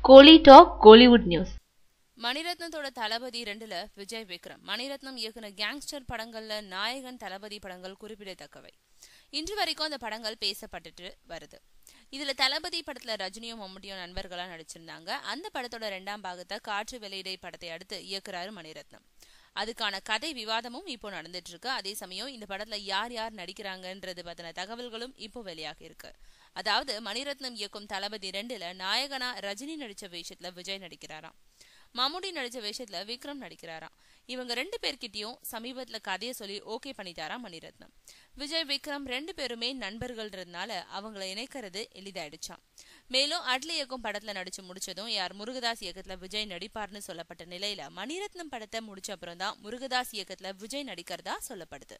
கோலி talk Kollywood news. மணிரத்னத்தோட தளபதி 2ல Vijay Vikram. Mani Ratnam இயக்குன gangster படங்கள்ல நாயகன் தளபதி படங்கள் குறிப்பிடத்தக்கவை. இன்று வரைக்கும் அந்த படங்கள் பேசப்பட்டுட்டு வருது. இதுல தளபதி படத்துல ரஜினியும் மம்முட்டியும் நண்பர்களா நடிச்சிருந்தாங்க. அந்த படத்தோட 2ஆம் பாகத்தை காற்று வெளியிடை படத்தை அடுத்து இயக்குறாரு மணிரத்னம். அதுக்கான கதை விவாதமும் இப்போ நடந்துட்டு இருக்கு. அதே சமயம் இந்த படத்துல யார் யார் நடிக்கிறாங்கன்றது பத்தின தகவல்களும் இப்போ வெளியாகி இருக்கு. அதாவது மணிரத்னம் இயக்கும் தளபதி 2ல நாயகனா ரஜினி நடிச்ச வேஷத்துல விஜய் நடிக்கிறாராம். மம்முட்டி நடிச்ச வேஷத்துல விக்ரம் நடிக்கிறாராம். இவங்க 2 பேர்கிட்டயும் சமீபத்துல கதையை சொல்லி ஓகே பண்ணிட்டாராம் மணிரத்னம். விஜய் விக்ரம் 2 பேருமே நண்பர்கள்ன்றதுனால அவங்களை இணைக்கிறது எளிதாயிடுச்சாம். மேலும் அட்லி இயக்கும் படத்துல நடிச்சு முடிச்சதும் முருகதாஸ் இயக்கத்துல விஜய் நடிப்பார்னு சொல்லப்பட்ட நிலையில மணிரத்னம் படத்தை முடிச்ச அப்புறம் தான் முருகதாஸ் இயக்கத்துல விஜய் நடிக்கிறதா சொல்லப்படுது.